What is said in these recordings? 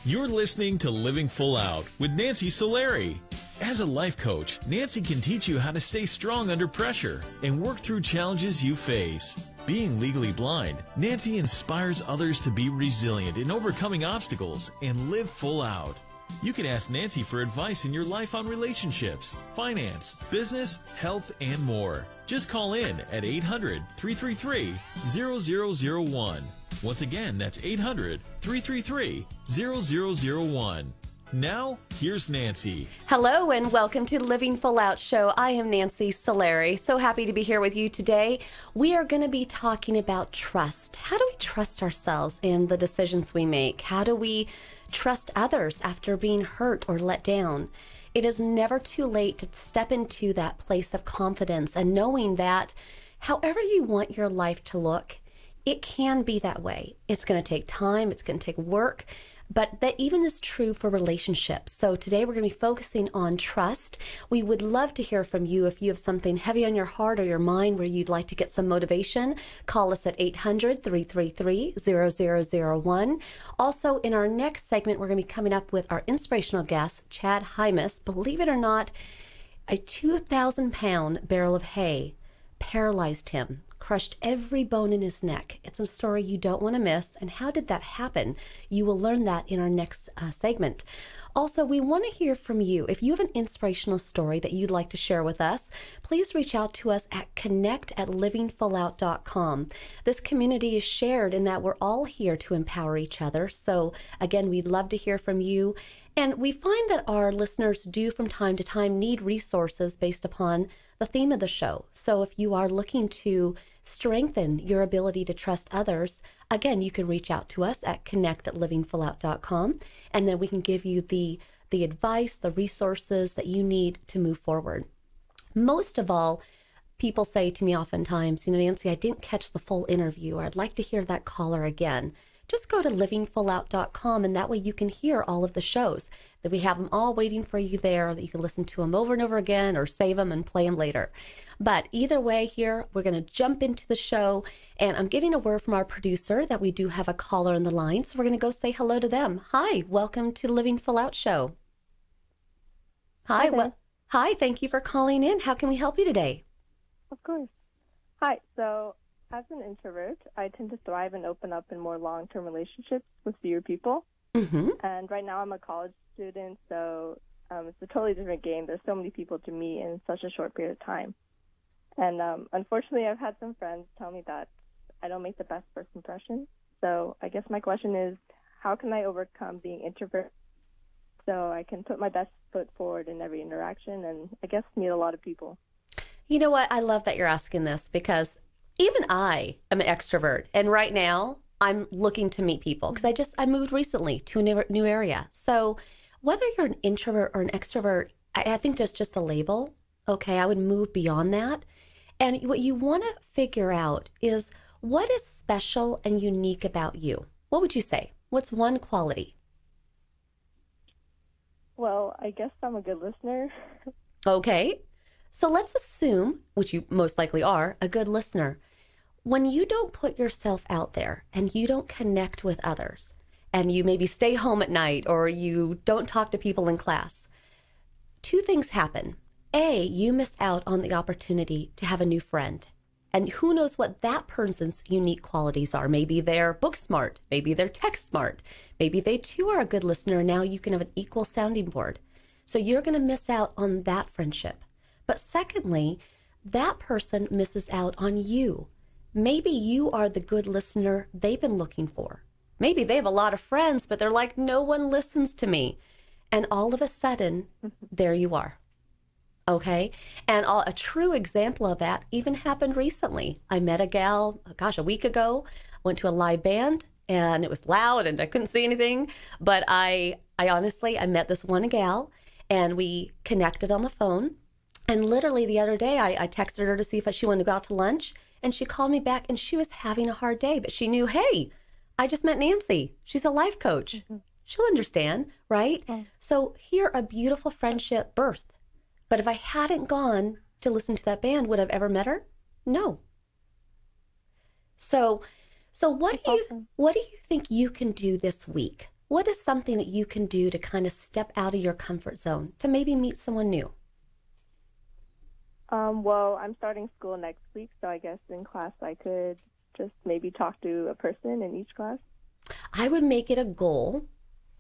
You're listening to Living Full Out with Nancy Solari. As a life coach, Nancy can teach you how to stay strong under pressure and work through challenges you face. Being legally blind, Nancy inspires others to be resilient in overcoming obstacles and live full out. You can ask Nancy for advice in your life on relationships, finance, business, health, and more. Just call in at 800-333-0001. Once again, that's 800-333-0001. Now, here's Nancy. Hello and welcome to Living Full Out Show. I am Nancy Solari. So happy to be here with you today. We are going to be talking about trust. How do we trust ourselves in the decisions we make? How do we trust others after being hurt or let down? It is never too late to step into that place of confidence and knowing that however you want your life to look, it can be that way. It's going to take time. It's going to take work. But that even is true for relationships. So today we're going to be focusing on trust. We would love to hear from you if you have something heavy on your heart or your mind where you'd like to get some motivation. Call us at 800-333-0001. Also, in our next segment, we're going to be coming up with our inspirational guest, Chad Hymas. Believe it or not, a 2,000-pound barrel of hay paralyzed him, crushed every bone in his neck. It's a story you don't want to miss. And how did that happen? You will learn that in our next segment. Also, we want to hear from you. If you have an inspirational story that you'd like to share with us, please reach out to us at connect@livingfullout.com. This community is shared in that we're all here to empower each other. So again, we'd love to hear from you. And we find that our listeners do from time to time need resources based upon the theme of the show. So if you are looking to strengthen your ability to trust others, again, you can reach out to us at connect@livingfullout.com, and then we can give you the advice, the resources that you need to move forward. Most of all, people say to me oftentimes, Nancy, I didn't catch the full interview, or I'd like to hear that caller again. Just go to livingfullout.com, and that way you can hear all of the shows. That we have them all waiting for you there, that you can listen to them over and over again or save them and play them later. But either way here, we're going to jump into the show, and I'm getting a word from our producer that we do have a caller on the line, so we're going to go say hello to them. Hi, welcome to the Living Full Out Show. Hi, hi, thank you for calling in. How can we help you today? Of course. Hi, so as an introvert, I tend to thrive and open up in more long-term relationships with fewer people. Mm-hmm. And right now I'm a college student, so it's a totally different game. There's so many people to meet in such a short period of time. And unfortunately, I've had some friends tell me that I don't make the best first impression. So I guess my question is, how can I overcome being introvert so I can put my best foot forward in every interaction and I guess meet a lot of people? You know what? I love that you're asking this because even I am an extrovert, and right now I'm looking to meet people because I moved recently to a new area. So whether you're an introvert or an extrovert, I think there's just a label. Okay, I would move beyond that. And what you want to figure out is what is special and unique about you. What would you say? What's one quality? Well, I guess I'm a good listener. Okay. So let's assume, which you most likely are, a good listener. When you don't put yourself out there and you don't connect with others, and you maybe stay home at night or you don't talk to people in class, two things happen. A, you miss out on the opportunity to have a new friend. And who knows what that person's unique qualities are. Maybe they're book smart. Maybe they're tech smart. Maybe they too are a good listener. And now you can have an equal sounding board. So you're going to miss out on that friendship. But secondly, that person misses out on you. Maybe you are the good listener they've been looking for. Maybe they have a lot of friends, but they're like, no one listens to me. And all of a sudden, there you are. Okay? And a true example of that even happened recently. I met a gal, a week ago, went to a live band, and it was loud and I couldn't see anything. But I honestly met this one gal, and we connected on the phone. And literally the other day, I texted her to see if she wanted to go out to lunch. And she called me back, and she was having a hard day. But she knew, hey, I just met Nancy. She's a life coach. Mm-hmm. She'll understand, right? Mm-hmm. So here, a beautiful friendship birthed. But if I hadn't gone to listen to that band, would I have ever met her? No. So what do you think you can do this week what is something that you can do to kind of step out of your comfort zone to maybe meet someone new? Well, I'm starting school next week, so I guess in class I could just maybe talk to a person in each class. I would make it a goal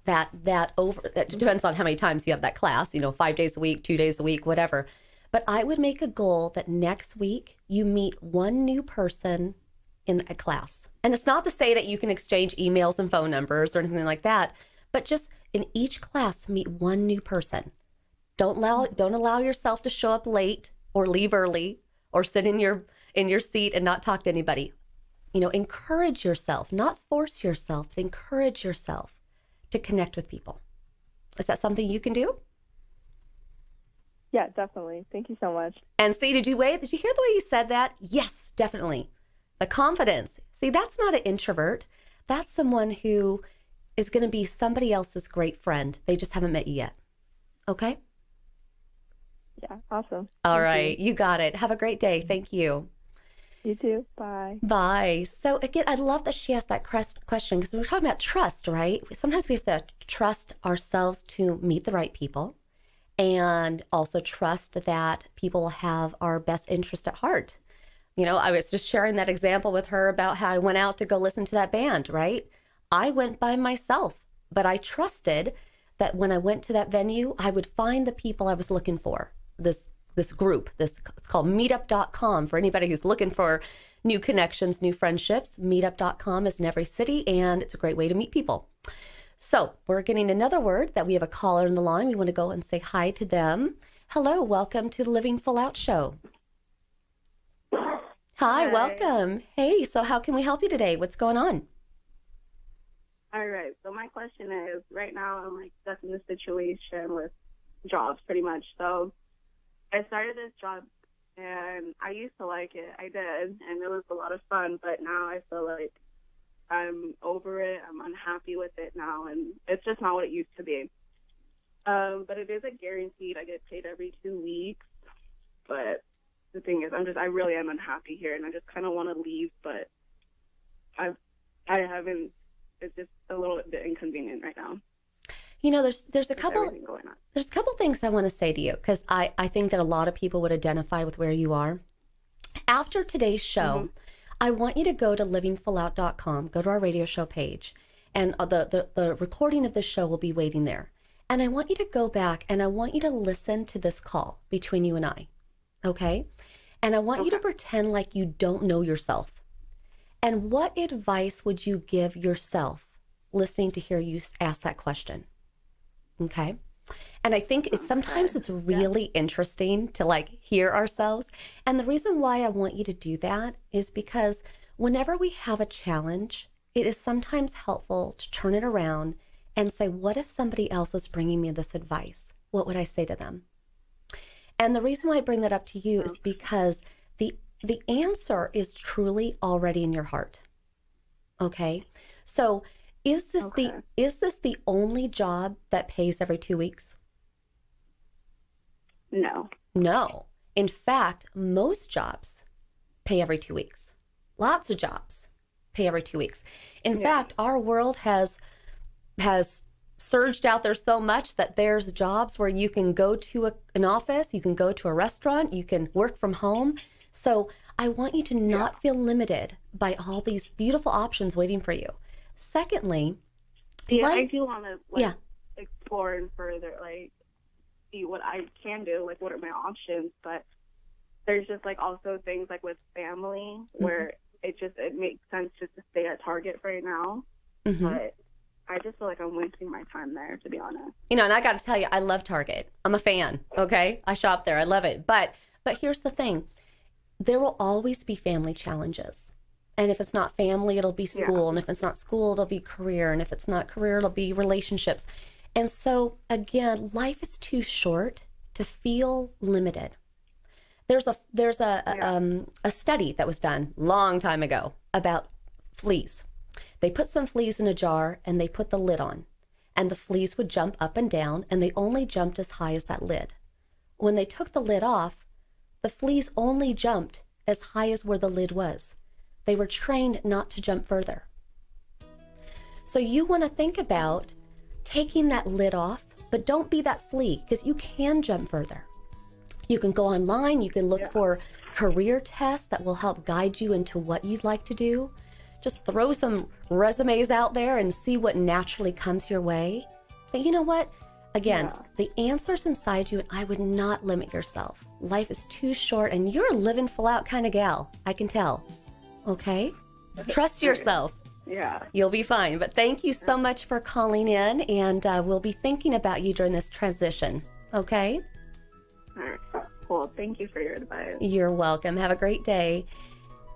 that it depends on how many times you have that class, 5 days a week, 2 days a week, whatever. But I would make a goal that next week you meet one new person in a class. And it's not to say that you can exchange emails and phone numbers or anything like that, but just in each class, meet one new person. Don't allow yourself to show up late or leave early or sit in your seat and not talk to anybody. Encourage yourself, not force yourself, but encourage yourself to connect with people. Is that something you can do? Yeah, definitely. Thank you so much. And see, did you hear the way you said that? Yes, definitely. The confidence. See, that's not an introvert. That's someone who is going to be somebody else's great friend. They just haven't met you yet. Okay? Yeah, awesome. All right, you got it. Have a great day. Thank you. You too. Bye. Bye. So again, I love that she asked that question because we're talking about trust, right? Sometimes we have to trust ourselves to meet the right people and also trust that people will have our best interest at heart. I was just sharing that example with her about how I went out to go listen to that band, right? I went by myself, but I trusted that when I went to that venue, I would find the people I was looking for. This group, it's called meetup.com for anybody who's looking for new connections, new friendships. Meetup.com is in every city, and it's a great way to meet people. So we're getting another word that we have a caller in the line. We want to go and say hi to them. Hello, welcome to the Living Full Out Show. Hi, welcome. Hey, so how can we help you today? What's going on? All right. So my question is, right now I'm stuck in a situation with jobs pretty much. So I started this job and I used to like it. I did. And it was a lot of fun. But now I feel like I'm over it. I'm unhappy with it now. And it's just not what it used to be. But it is a guaranteed. I get paid every 2 weeks. But the thing is, I really am unhappy here. And I just kind of want to leave. But I haven't. It's just a little bit inconvenient right now. There's a couple things I want to say to you because I think that a lot of people would identify with where you are. After today's show, I want you to go to livingfullout.com, go to our radio show page, and the recording of this show will be waiting there. And I want you to go back and I want you to listen to this call between you and I, okay? And I want you to pretend like you don't know yourself. And what advice would you give yourself listening to hear you ask that question? Okay. And I think sometimes it's really interesting to hear ourselves. And the reason why I want you to do that is because whenever we have a challenge, it is sometimes helpful to turn it around and say, what if somebody else was bringing me this advice? What would I say to them? And the reason why I bring that up to you is because the answer is truly already in your heart. Okay. So is this the only job that pays every 2 weeks? No. No. In fact, most jobs pay every 2 weeks. Lots of jobs pay every 2 weeks. In fact, our world has surged out there so much that there's jobs where you can go to an office, you can go to a restaurant, you can work from home. So I want you to not feel limited by all these beautiful options waiting for you. Secondly, I do want to explore and further see what I can do, what are my options. But there's just also things with family where it makes sense just to stay at Target right now. But I just feel like I'm wasting my time there, to be honest. And I got to tell you, I love Target. I'm a fan. Okay, I shop there. I love it. But here's the thing. There will always be family challenges. And if it's not family, it'll be school. And if it's not school, it'll be career. And if it's not career, it'll be relationships. And so, again, life is too short to feel limited. There's a study that was done a long time ago about fleas. They put some fleas in a jar and they put the lid on. And the fleas would jump up and down, and they only jumped as high as that lid. When they took the lid off, the fleas only jumped as high as where the lid was. They were trained not to jump further. So you want to think about taking that lid off, but don't be that flea, because you can jump further. You can go online, you can look for career tests that will help guide you into what you'd like to do. Just throw some resumes out there and see what naturally comes your way. But you know what? Again, the answer's inside you, and I would not limit yourself. Life is too short, and you're a living full out kind of gal. I can tell. Okay? Trust yourself. Yeah. You'll be fine. But thank you so much for calling in, and we'll be thinking about you during this transition. Okay? All right. Cool. Thank you for your advice. You're welcome. Have a great day.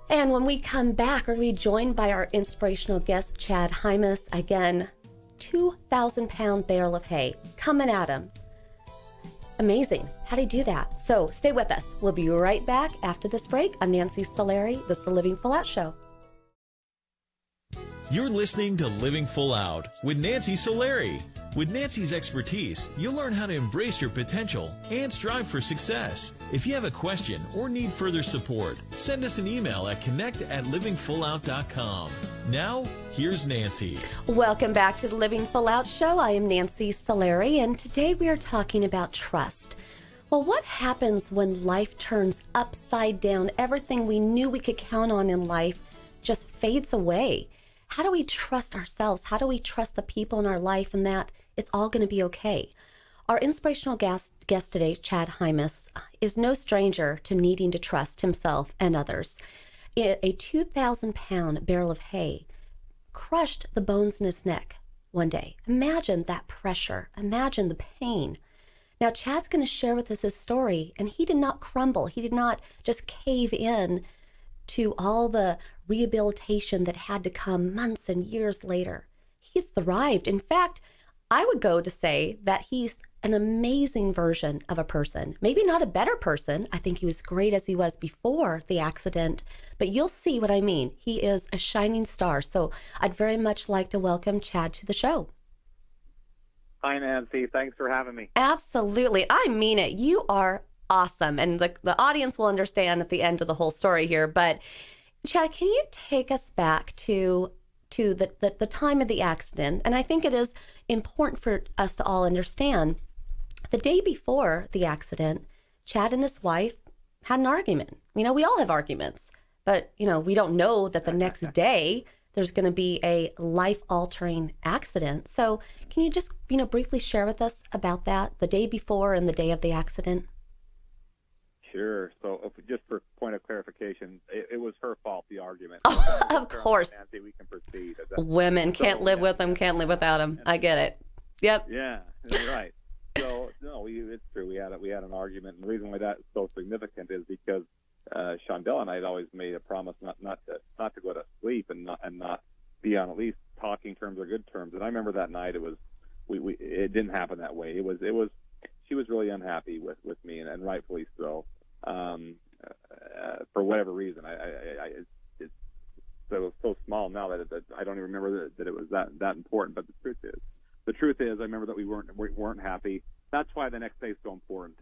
And when we come back, we're going to be joined by our inspirational guest, Chad Hymas. Again, 2,000-pound barrel of hay coming at him. Amazing. How'd he do that? So stay with us. We'll be right back after this break. I'm Nancy Solari. This is the Living Full Out Show. You're listening to Living Full Out with Nancy Solari. With Nancy's expertise, you'll learn how to embrace your potential and strive for success. If you have a question or need further support, send us an email at connect@livingfullout.com. Now, here's Nancy. Welcome back to the Living Full Out Show. I am Nancy Solari, and today we are talking about trust. Well, what happens when life turns upside down? Everything we knew we could count on in life just fades away. How do we trust ourselves? How do we trust the people in our life and that it's all going to be okay? Our inspirational guest today, Chad Hymas, is no stranger to needing to trust himself and others. A 2,000-pound barrel of hay crushed the bones in his neck one day. Imagine that pressure. Imagine the pain. Now, Chad's going to share with us his story, and he did not crumble. He did not just cave in to all the rehabilitation that had to come months and years later. He thrived. In fact, I would go to say that he's an amazing version of a person. Maybe not a better person. I think he was great as he was before the accident, but you'll see what I mean. He is a shining star. So I'd very much like to welcome Chad to the show. Hi, Nancy. Thanks for having me. Absolutely. I mean it. You are awesome. And the audience will understand at the end of the whole story here. But Chad, can you take us back to the time of the accident? And I think it is important for us to all understand. The day before the accident, Chad and his wife had an argument. You know, we all have arguments, but, you know, we don't know that the next day there's going to be a life-altering accident. So can you just, briefly share with us about that, the day before and the day of the accident? Sure. So just for point of clarification, it was her fault, the argument. Oh, of course. Nancy, we can proceed. Women can't live with them, can't live without them. I get it. Yep. Yeah, right. So, no, it's true. We had an argument, and the reason why that's so significant is because Shondell and I had always made a promise not to go to sleep and not be on at least talking terms or good terms. And I remember that night it didn't happen that way. It was she was really unhappy with me, and rightfully so. For whatever reason, it's so small now that I don't even remember that it was that important. But the truth is, I remember that we weren't happy. That's why the next day is so important.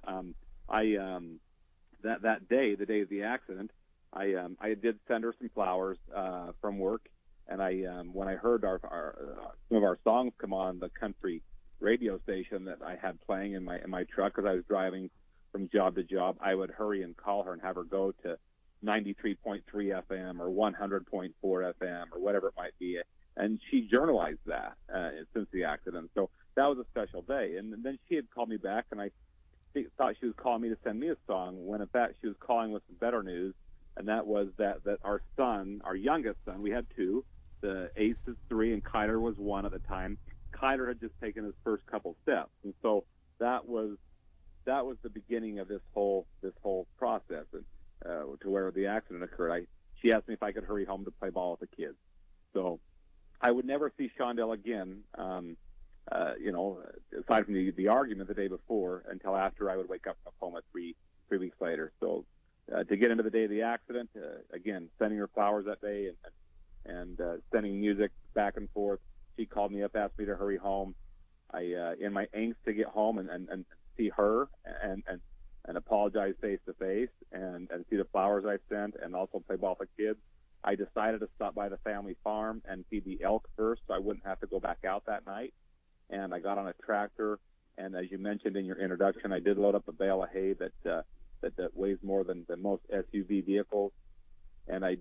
That day, the day of the accident, I did send her some flowers from work, and when I heard some of our songs come on the country radio station that I had playing in my truck because I was driving from job to job, I would hurry and call her and have her go to 93.3 FM or 100.4 FM or whatever it might be. And she journalized that since the accident. So that was a special day. And then she had called me back, and I thought she was calling me to send me a song, when in fact she was calling with some better news, and that was that our son, our youngest son, we had two, the Ace is 3 and Kyler was 1 at the time. Kyler had just taken his first couple steps. And so that was the beginning of this whole process, and to where the accident occurred. She asked me if I could hurry home to play ball with the kids. So I would never see Shondell again, aside from the argument the day before, until after I would wake up in a coma three weeks later. So to get into the day of the accident, again, sending her flowers that day and sending music back and forth. She called me up, asked me to hurry home. I, in my angst to get home and see her and apologize face to face and see the flowers I sent and also play ball with the kids, I decided to stop by the family farm and feed the elk first so I wouldn't have to go back out that night. And I got on a tractor, and as you mentioned in your introduction, I did load up a bale of hay that weighs more than most SUV vehicles. And I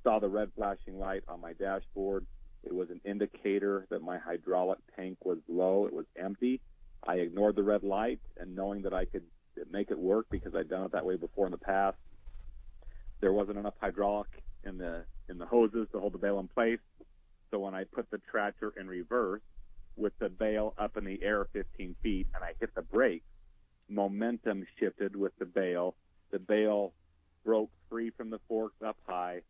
saw the red flashing light on my dashboard. It was an indicator that my hydraulic tank was low. It was empty. I ignored the red light, and knowing that I could make it work because I'd done it that way before in the past, there wasn't enough hydraulic in the hoses to hold the bale in place. So when I put the tractor in reverse with the bale up in the air 15 feet and I hit the brakes, momentum shifted with the bale. The bale broke free from the forks up high,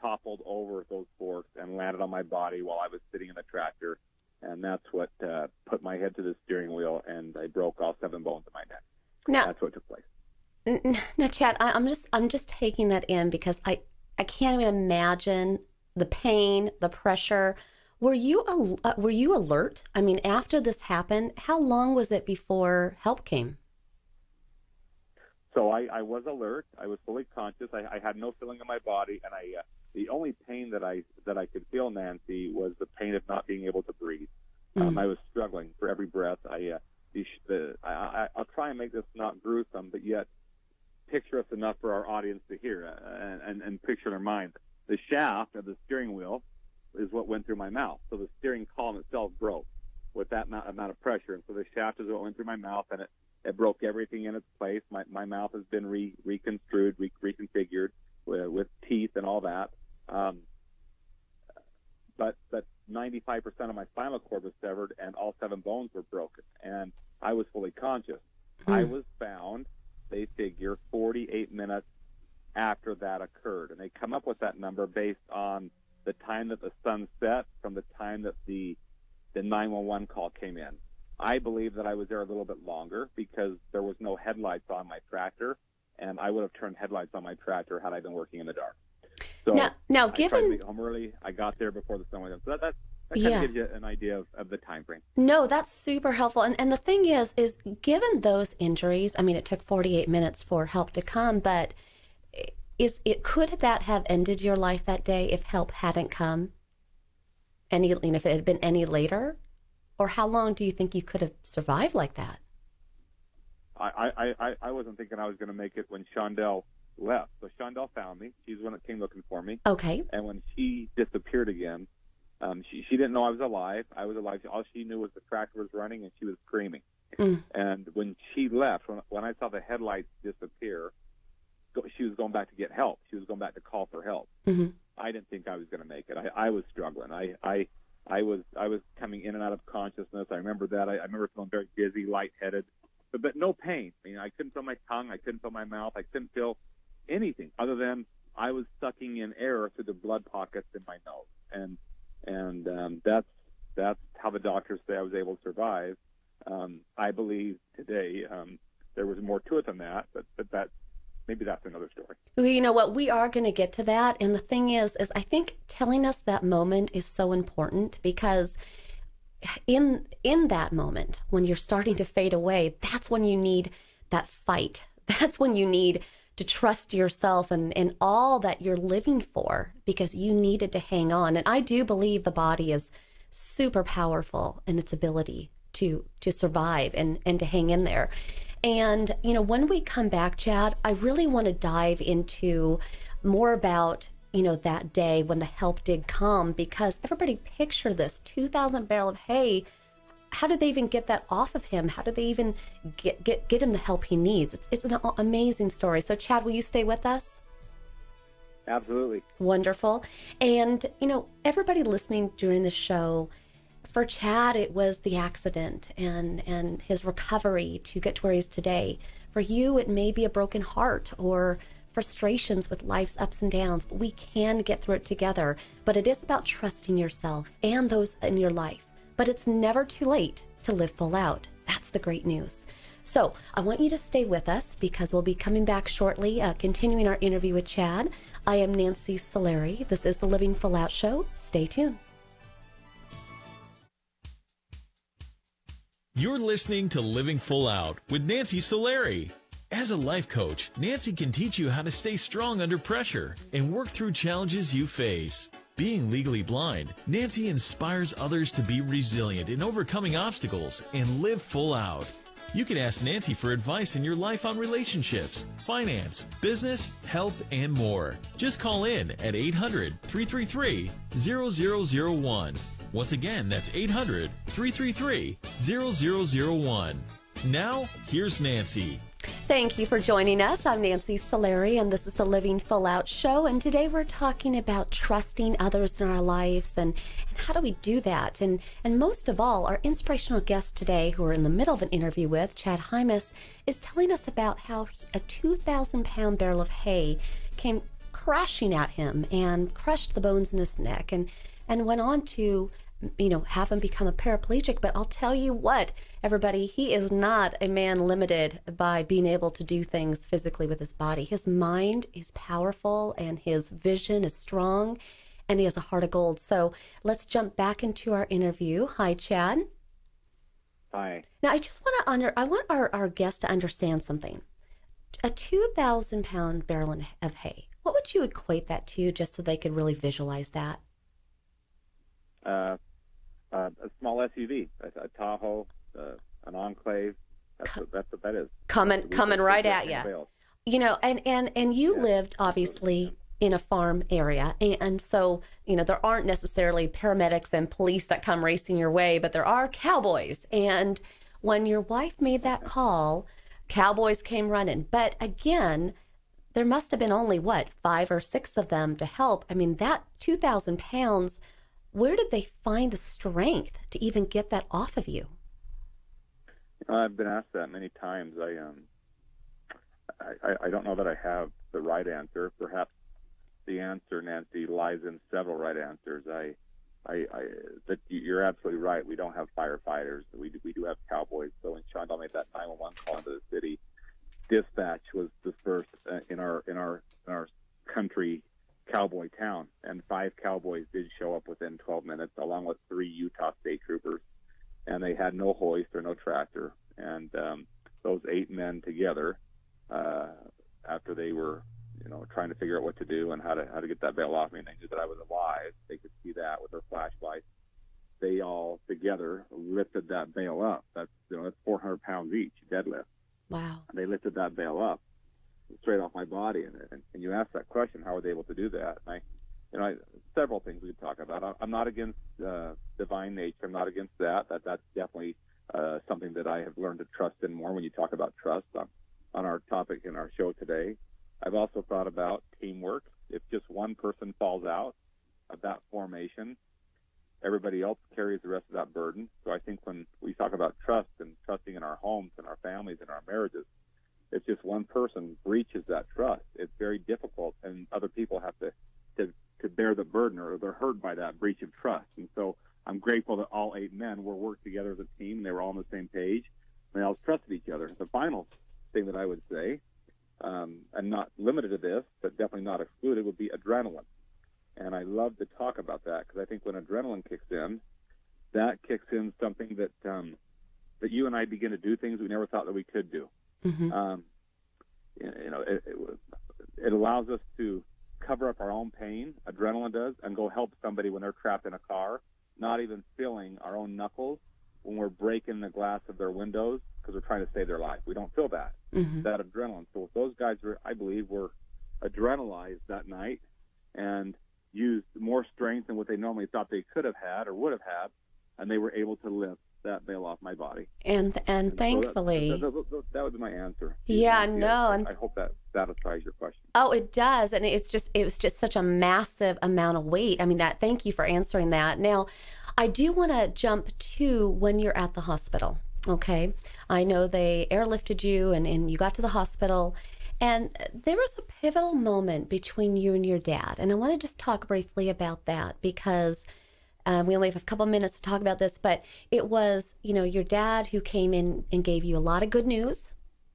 toppled over those forks, and landed on my body while I was sitting in the tractor. And that's what put my head to the steering wheel, and I broke all 7 bones in my neck. Now, that's what took place. Now, Chad, I'm just taking that in because I can't even imagine the pain, the pressure. Were you alert? I mean, after this happened, how long was it before help came? So I was alert. I was fully conscious. I had no feeling in my body, and the only pain that I could feel, Nancy, was the pain of not being able to breathe. I was struggling for every breath. I'll try and make this not gruesome, but yet picturesque enough for our audience to hear and picture in their mind. The shaft of the steering wheel is what went through my mouth. So the steering column itself broke with that amount of pressure. And so the shaft is what went through my mouth, and it broke everything in its place. My mouth has been reconfigured with teeth and all that. But 95% of my spinal cord was severed, and all 7 bones were broken. And I was fully conscious. I was found, they figure, 48 minutes after that occurred. And they come up with that number based on the time that the sun set from the time that the 911 call came in. I believe that I was there a little bit longer because there was no headlights on my tractor, and I would have turned headlights on my tractor had I been working in the dark. So now I tried to get home early. I got there before the sun went up. So that kind of gives you an idea of the time frame. No, that's super helpful. And the thing is given those injuries, I mean, it took 48 minutes for help to come, but could that have ended your life that day if help hadn't come? If it had been any later? Or how long do you think you could have survived like that? I wasn't thinking I was going to make it when Shondell left. So Shondell found me. She's the one that came looking for me. Okay. And when she disappeared again, she didn't know I was alive. I was alive. All she knew was the tractor was running and she was screaming. And when she left, when I saw the headlights disappear, she was going back to get help. She was going back to call for help. I didn't think I was going to make it. I was struggling. I was coming in and out of consciousness. I remember that. I remember feeling very dizzy, lightheaded, but no pain. I mean, I couldn't feel my tongue. I couldn't feel my mouth. I couldn't feel anything other than I was sucking in air through the blood pockets in my nose, and that's how the doctors say I was able to survive. I believe today there was more to it than that, but that maybe that's another story. Well, you know what? We are going to get to that, and the thing is I think telling us that moment is so important because in that moment when you're starting to fade away, that's when you need that fight. That's when you need to trust yourself and all that you're living for, because you needed to hang on. And I do believe the body is super powerful in its ability to survive and to hang in there. And, when we come back, Chad, I really want to dive into more about, that day when the help did come, because everybody picture this 2,000 barrel of hay. How did they even get that off of him? How did they even get him the help he needs? It's an amazing story. So, Chad, will you stay with us? Absolutely. Wonderful. And, everybody listening during the show, for Chad, it was the accident and his recovery to get to where he is today. For you, it may be a broken heart or frustrations with life's ups and downs, but we can get through it together. But it is about trusting yourself and those in your life. But it's never too late to live full out. That's the great news. So I want you to stay with us because we'll be coming back shortly, continuing our interview with Chad. I am Nancy Solari. This is the Living Full Out Show. Stay tuned. You're listening to Living Full Out with Nancy Solari. As a life coach, Nancy can teach you how to stay strong under pressure and work through challenges you face. Being legally blind, Nancy inspires others to be resilient in overcoming obstacles and live full out. You can ask Nancy for advice in your life on relationships, finance, business, health, and more. Just call in at 800-333-0001. Once again, that's 800-333-0001. Now, here's Nancy. Thank you for joining us. I'm Nancy Solari, and this is the Living Full Out Show. And today we're talking about trusting others in our lives and how do we do that? And most of all, our inspirational guest today, who we're in the middle of an interview with, Chad Hymas, is telling us about how a 2,000-pound barrel of hay came crashing at him and crushed the bones in his neck and went on to have him become a paraplegic. But I'll tell you what, everybody, he is not a man limited by being able to do things physically with his body. His mind is powerful and his vision is strong, and he has a heart of gold. So let's jump back into our interview. Hi, Chad. Hi. Now, I just want I want our guest to understand something. A 2,000-pound barrel of hay, what would you equate that to, just so they could really visualize that? A small SUV, a Tahoe, an Enclave. That's what that is. Coming right at you. And you lived obviously in a farm area, and so there aren't necessarily paramedics and police that come racing your way, but there are cowboys. And when your wife made that call, cowboys came running. But again, there must have been only 5 or 6 of them to help. I mean, that 2,000 pounds. Where did they find the strength to even get that off of you? I've been asked that many times. I don't know that I have the right answer. Perhaps the answer, Nancy, lies in several right answers. But you're absolutely right. We don't have firefighters. We do have cowboys. So when Chandal made that 911 call into the city, dispatch was dispersed in our country cowboy town, and 5 cowboys did show up within 12 minutes, along with 3 Utah state troopers, and they had no hoist or no tractor. And those 8 men together, after they were, trying to figure out what to do and how to get that bale off me, and they knew that I was alive. They could see that with their flashlights. They all together lifted that bale up. That's 400 pounds each deadlift. Wow! And they lifted that bale up straight off my body, and you asked that question, how were they able to do that? And several things we could talk about. I'm not against divine nature. I'm not against that. That's definitely something that I have learned to trust in more when you talk about trust on our topic in our show today. I've also thought about teamwork. If just one person falls out of that formation, everybody else carries the rest of that burden. So I think when we talk about trust and trusting in our homes and our families and our marriages, if just one person breaches that trust, it's very difficult, and other people have to bear the burden, or they're hurt by that breach of trust. And so I'm grateful that all 8 men were worked together as a team. They were all on the same page. They all trusted each other. The final thing that I would say, and not limited to this, but definitely not excluded, would be adrenaline. And I love to talk about that, because I think when adrenaline kicks in, that kicks in something that you and I begin to do things we never thought that we could do. Mm-hmm. It allows us to cover up our own pain, adrenaline does, and go help somebody when they're trapped in a car, not even feeling our own knuckles when we're breaking the glass of their windows because we're trying to save their life. We don't feel that, that adrenaline. So those guys, I believe, were adrenalized that night and used more strength than what they normally thought they could have had or would have had, and they were able to lift that bale off my body. And thankfully, so that was my answer. And I hope that satisfies your question. Oh, it does. And it was just such a massive amount of weight. I mean, thank you for answering that. Now, I do want to jump to when you're at the hospital. Okay. I know they airlifted you and you got to the hospital, and there was a pivotal moment between you and your dad. And I want to just talk briefly about that, because we only have a couple minutes to talk about this, but it was, your dad who came in and gave you a lot of good news.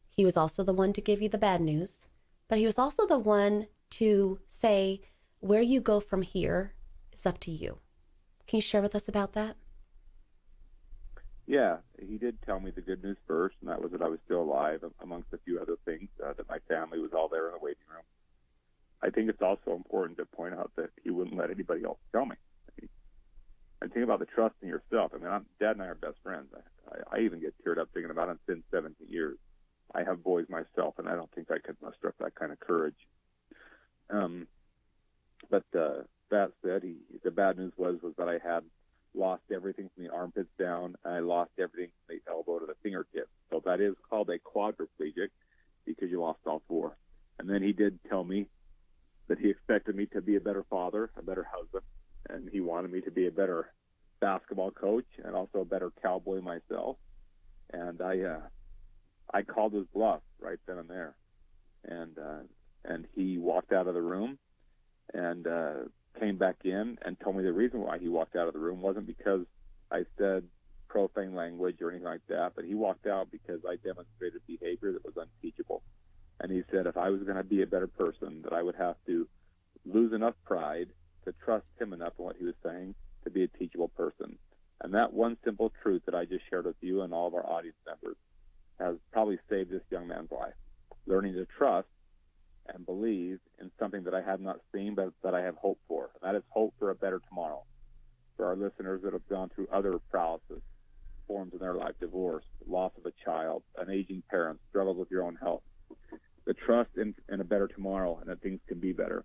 He was also the one to give you the bad news, but he was also the one to say, where you go from here is up to you. Can you share with us about that? Yeah, he did tell me the good news first, and that was that I was still alive, amongst a few other things, that my family was all there in the waiting room. I think it's also important to point out that he wouldn't let anybody else tell me. And think about the trust in yourself. I mean, Dad and I are best friends. I even get teared up thinking about it. It's been 17 years. I have boys myself, and I don't think I could muster up that kind of courage. But that said, the bad news was that I had lost everything from the armpits down, and I lost everything from the elbow to the fingertips. So that is called a quadriplegic because you lost all four. And then he did tell me that he expected me to be a better father, a better husband, and he wanted me to be a better basketball coach and also a better cowboy myself. And I called his bluff right then and there. And he walked out of the room and came back in and told me the reason why he walked out of the room wasn't because I said profane language or anything like that, but he walked out because I demonstrated behavior that was unteachable. And he said if I was going to be a better person, that I would have to lose enough pride to trust him enough in what he was saying to be a teachable person. And that one simple truth that I just shared with you and all of our audience members has probably saved this young man's life. Learning to trust and believe in something that I have not seen, but that I have hope for. And that is hope for a better tomorrow. For our listeners that have gone through other paralysis forms in their life, divorce, loss of a child, an aging parent, struggles with your own health. The trust in a better tomorrow and that things can be better.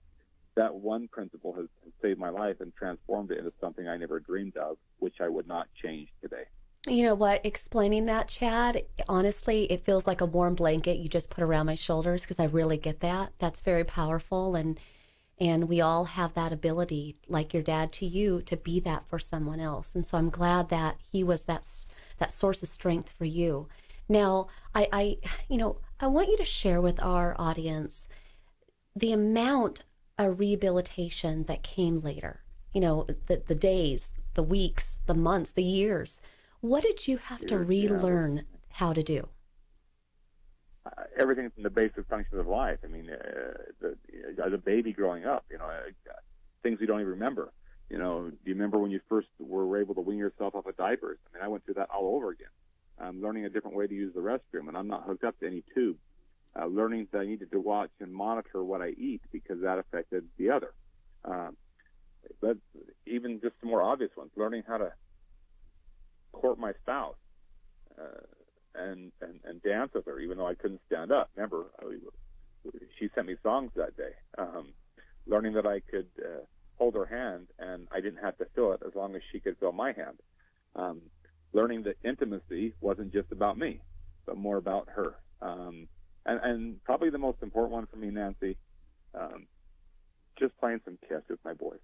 That one principle has saved my life and transformed it into something I never dreamed of, which I would not change today. You know what? Explaining that, Chad, honestly, it feels like a warm blanket you just put around my shoulders because I really get that. That's very powerful. And we all have that ability, like your dad to you, to be that for someone else. And so I'm glad that he was that source of strength for you. Now, I want you to share with our audience the amount of rehabilitation that came later. You know, the days, the weeks, the months, the years. What did you have to relearn how to do? Everything from the basic functions of life. I mean, as a baby growing up, things you don't even remember. Do you remember when you first were able to wean yourself off of diapers? I mean, I went through that all over again. Learning a different way to use the restroom, and I'm not hooked up to any tube. Learning that I needed to watch and monitor what I eat because that affected the other. But even just the more obvious ones, learning how to court my spouse and dance with her, even though I couldn't stand up. Remember, she sent me songs that day. Learning that I could hold her hand and I didn't have to feel it as long as she could feel my hand. Learning that intimacy wasn't just about me, but more about her. And probably the most important one for me, Nancy, just playing some catch with my boys.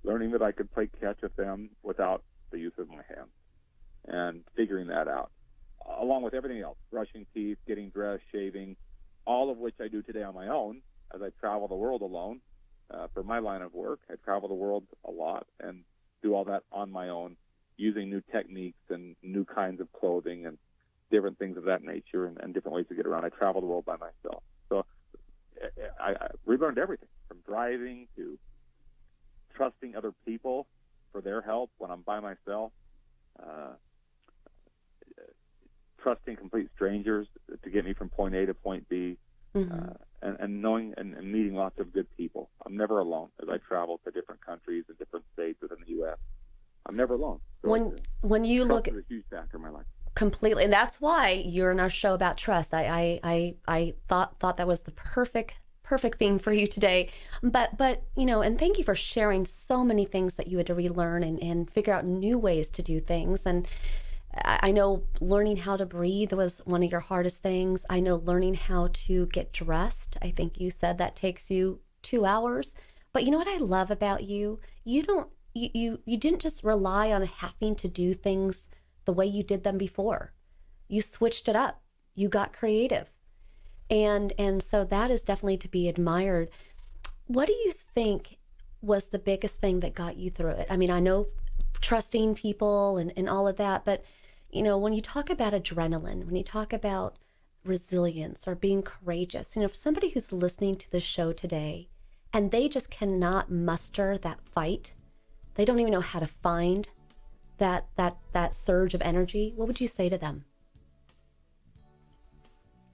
Learning that I could play catch with them without the use of my hands and figuring that out, along with everything else, brushing teeth, getting dressed, shaving, all of which I do today on my own as I travel the world alone. For my line of work, I travel the world a lot and do all that on my own, using new techniques and new kinds of clothing and different things of that nature and different ways to get around. I travel the world by myself. So I relearned everything from driving to trusting other people for their help when I'm by myself, trusting complete strangers to get me from point A to point B, and knowing and meeting lots of good people. I'm never alone as I travel to different countries and different states within the U.S. I'm never alone. So when you look at a huge factor in my life. Completely, and that's why you're in our show about trust. I thought that was the perfect thing for you today. But and thank you for sharing so many things that you had to relearn and figure out new ways to do things. And I know learning how to breathe was one of your hardest things. I know learning how to get dressed. I think you said that takes you 2 hours. But you know what I love about you? You didn't just rely on having to do things the way you did them before. You switched it up. You got creative. And so that is definitely to be admired. What do you think was the biggest thing that got you through it? I mean, I know trusting people and all of that, but when you talk about adrenaline, when you talk about resilience or being courageous, if somebody who's listening to this show today and they just cannot muster that fight, they don't even know how to find that surge of energy, what would you say to them?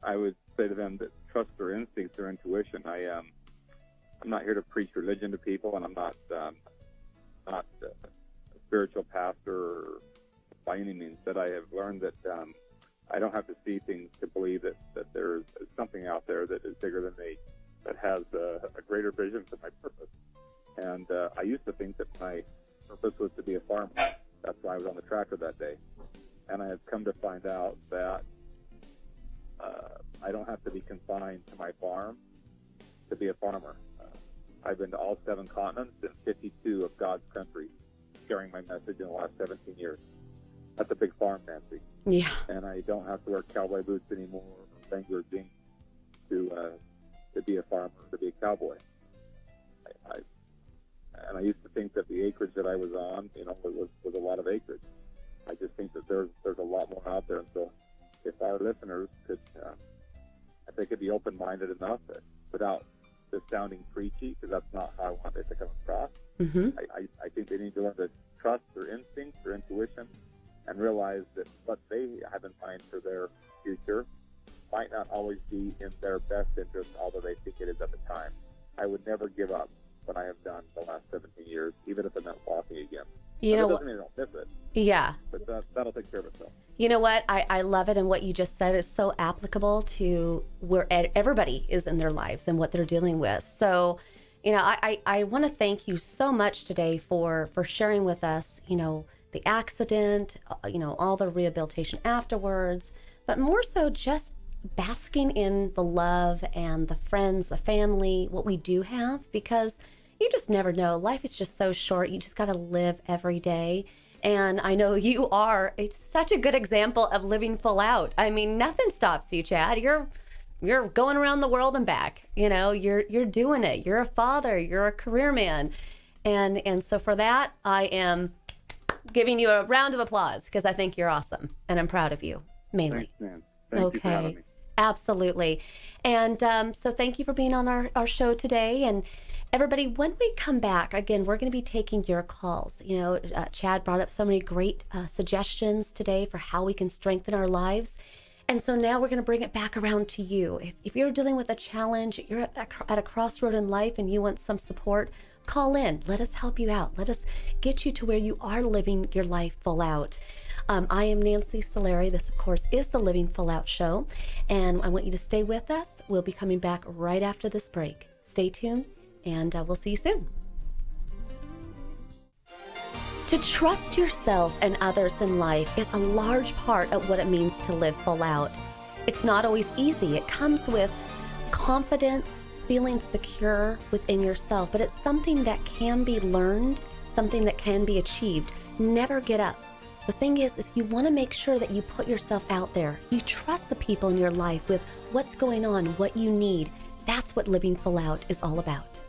I would say to them that trust their instincts, their intuition. I'm not here to preach religion to people, and I'm not a spiritual pastor by any means. That I have learned that I don't have to see things to believe that there's something out there that is bigger than me, that has a greater vision for my purpose. And I used to think that my purpose was to be a farmer. That's why I was on the tractor that day. And I have come to find out that I don't have to be confined to my farm to be a farmer. I've been to all 7 continents and 52 of God's countries, sharing my message in the last 17 years. That's a big farm, Nancy. Yeah. And I don't have to wear cowboy boots anymore or Wrangler jeans to be a farmer, to be a cowboy. And I used to think that the acreage that I was on, was a lot of acreage. I just think that there's a lot more out there. And so if our listeners could, if they could be open-minded enough without this sounding preachy, because that's not how I want it to come across, I think they need to learn to trust their instincts, their intuition, and realize that what they have in mind for their future might not always be in their best interest, although they think it is at the time. I would never give up what I have done the last 17 years, even if it meant walking again. You know it what? doesn't mean I don't miss it. Yeah. But that'll take care of itself. You know what? I love it. And what you just said is so applicable to where everybody is in their lives and what they're dealing with. So, I want to thank you so much today for sharing with us, the accident, all the rehabilitation afterwards, but more so just basking in the love and the friends, the family, what we do have, because you just never know. Life is just so short. You just got to live every day. And I know you are such a good example of living full out. I mean, nothing stops you, Chad. You're going around the world and back. You're doing it. You're a father. You're a career man. And so for that, I am giving you a round of applause because I think you're awesome. And I'm proud of you, mainly. Thanks, man. Thank you for having me. Absolutely. And so thank you for being on our show today. And everybody, when we come back, again, we're going to be taking your calls. Chad brought up so many great suggestions today for how we can strengthen our lives. And so now we're going to bring it back around to you. If you're dealing with a challenge, you're at a crossroad in life and you want some support, call in. Let us help you out. Let us get you to where you are living your life full out. I am Nancy Solari. This, of course, is the Living Full Out Show. And I want you to stay with us. We'll be coming back right after this break. Stay tuned, and we'll see you soon. To trust yourself and others in life is a large part of what it means to live full out. It's not always easy. It comes with confidence, feeling secure within yourself, but it's something that can be learned, something that can be achieved. Never get up. The thing is you want to make sure that you put yourself out there. You trust the people in your life with what's going on, what you need. That's what living full out is all about.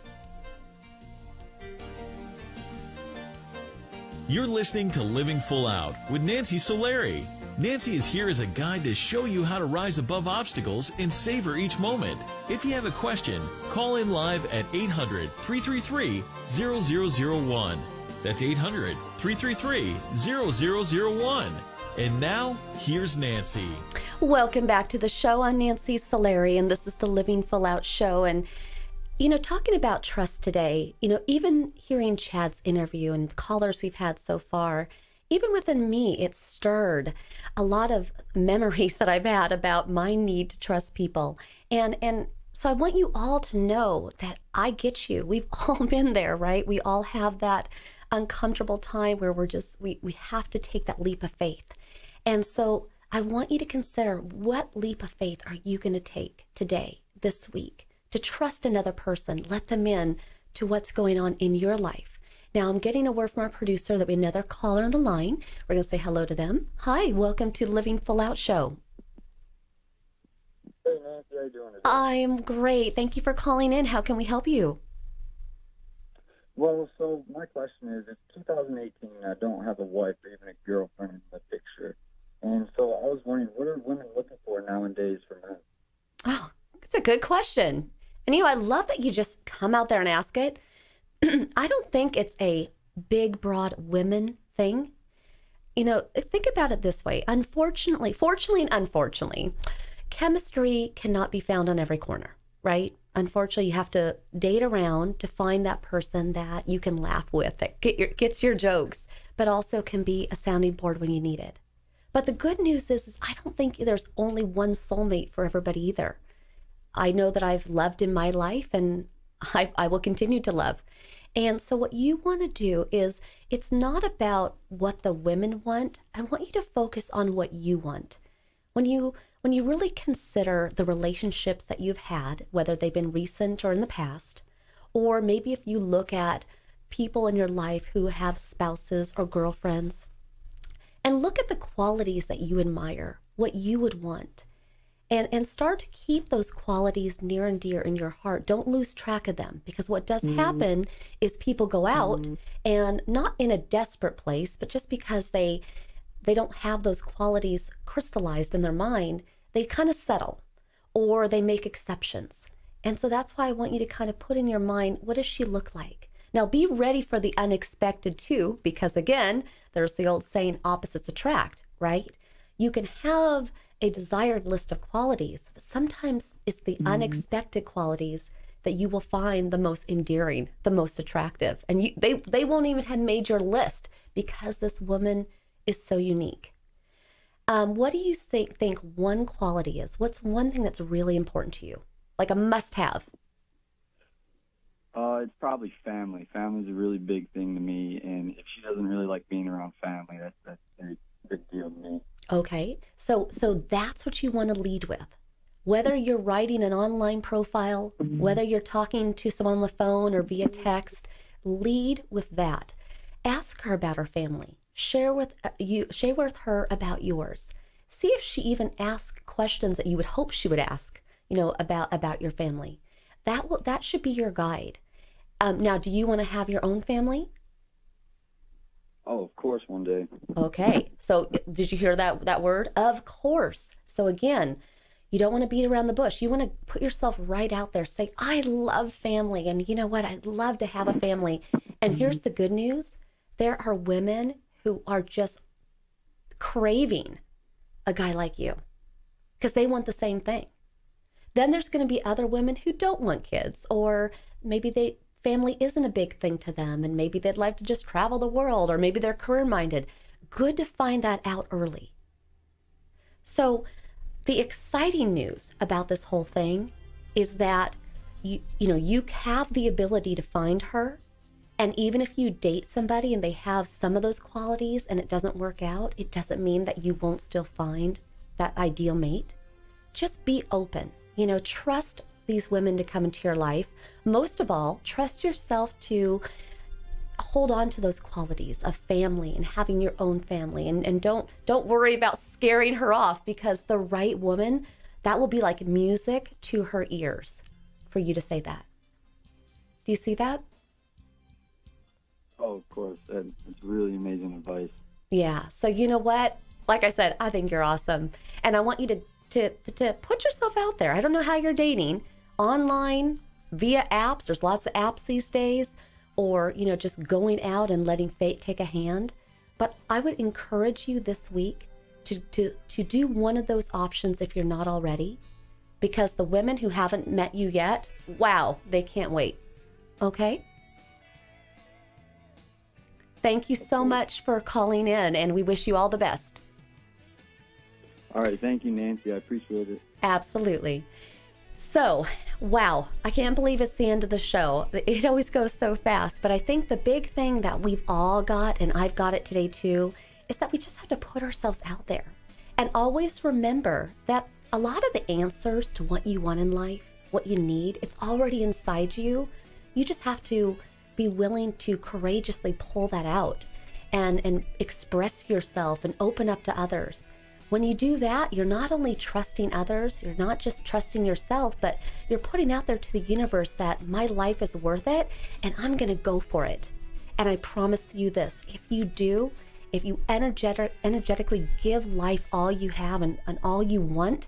You're listening to Living Full Out with Nancy Solari. Nancy is here as a guide to show you how to rise above obstacles and savor each moment. If you have a question, call in live at 800-333-0001. That's 800-333-0001. And now, here's Nancy. Welcome back to the show. I'm Nancy Solari, and this is the Living Full Out Show. And talking about trust today, even hearing Chad's interview and the callers we've had so far, even within me, it stirred a lot of memories that I've had about my need to trust people. And so I want you all to know that I get you. We've all been there, right? We all have that uncomfortable time where we have to take that leap of faith. And so I want you to consider, what leap of faith are you going to take today, this week, to trust another person, let them in to what's going on in your life. Now, I'm getting a word from our producer that we have another caller on the line. We're going to say hello to them. Hi, welcome to the Living Full Out Show. Hey, Nancy, how you doing today? I'm great. Thank you for calling in. How can we help you? Well, so my question is, it's 2018, I don't have a wife or even a girlfriend in the picture. And so I was wondering, what are women looking for nowadays for men? Oh, that's a good question. And I love that you just come out there and ask it. I don't think it's a big, broad women thing. think about it this way. Unfortunately, fortunately and unfortunately, chemistry cannot be found on every corner, right? Unfortunately, you have to date around to find that person that you can laugh with, that gets your jokes, but also can be a sounding board when you need it. But the good news is I don't think there's only one soulmate for everybody either. I know that I've loved in my life, and I will continue to love. And so what you want to do is, it's not about what the women want. I want you to focus on what you want. When you really consider the relationships that you've had, whether they've been recent or in the past, or maybe if you look at people in your life who have spouses or girlfriends, and look at the qualities that you admire, what you would want, and start to keep those qualities near and dear in your heart. Don't lose track of them, because what does happen is people go out and not in a desperate place, but just because they don't have those qualities crystallized in their mind, they kind of settle or they make exceptions. And so that's why I want you to kind of put in your mind, what does she look like? Now be ready for the unexpected too, because again, there's the old saying, opposites attract, right? You can have a desired list of qualities, but sometimes it's the unexpected qualities that you will find the most endearing, the most attractive. And they won't even have made your list because this woman is so unique. What do you think one quality is? What's one thing that's really important to you? Like a must-have? It's probably family. Family's a really big thing to me, and if she doesn't really like being around family, that's a big deal to me. Okay, so that's what you want to lead with. Whether you're writing an online profile, whether you're talking to someone on the phone or via text, lead with that. Ask her about her family. Share with her about yours. See if she even asks questions that you would hope she would ask, about your family. That should be your guide. Now, do you want to have your own family? Oh, of course, one day. Okay. So did you hear that word? Of course. So again, you don't want to beat around the bush. You want to put yourself right out there. Say, I love family. And you know what? I'd love to have a family. And here's the good news. There are women who are just craving a guy like you because they want the same thing. Then there's going to be other women who don't want kids, or maybe family isn't a big thing to them, and maybe they'd like to just travel the world, or maybe they're career-minded. Good to find that out early. So the exciting news about this whole thing is that you have the ability to find her. And even if you date somebody and they have some of those qualities and it doesn't work out, it doesn't mean that you won't still find that ideal mate. Just be open. Trust these women to come into your life. Most of all, trust yourself to hold on to those qualities of family and having your own family. And don't worry about scaring her off, because the right woman, that will be like music to her ears for you to say that. Do you see that? Oh, of course. It's really amazing advice. Yeah. So you know what? Like I said, I think you're awesome. And I want you to put yourself out there. I don't know how you're dating. Online, via apps. There's lots of apps these days. Or, just going out and letting fate take a hand. But I would encourage you this week to do one of those options if you're not already. Because the women who haven't met you yet, wow, they can't wait. Okay? Thank you so much for calling in, and we wish you all the best. All right. Thank you, Nancy. I appreciate it. Absolutely. So, wow, I can't believe it's the end of the show. It always goes so fast, but I think the big thing that we've all got, and I've got it today too, is that we just have to put ourselves out there. And always remember that a lot of the answers to what you want in life, what you need, it's already inside you. You just have to be willing to courageously pull that out and express yourself and open up to others. When you do that, you're not only trusting others, you're not just trusting yourself, but you're putting out there to the universe that my life is worth it and I'm going to go for it. And I promise you this, if you energetically give life all you have and all you want,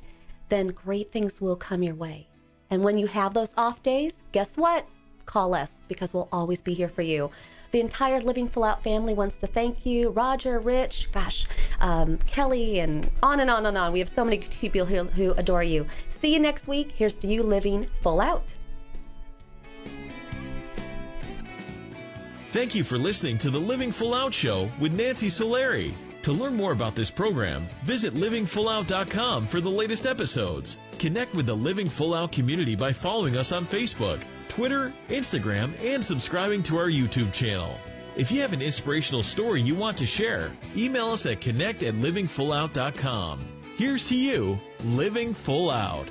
then great things will come your way. And when you have those off days, guess what? call us because we'll always be here for you. The entire Living Full Out family wants to thank you. Roger, Rich, Kelly, and on and on and on. We have so many people who adore you. See you next week. Here's to you living full out. Thank you for listening to the Living Full Out Show with Nancy Solari. To learn more about this program, visit livingfullout.com for the latest episodes. Connect with the Living Full Out community by following us on Facebook, Twitter, Instagram, and subscribing to our YouTube channel. If you have an inspirational story you want to share, email us at connect@livingfullout.com. Here's to you, living full out.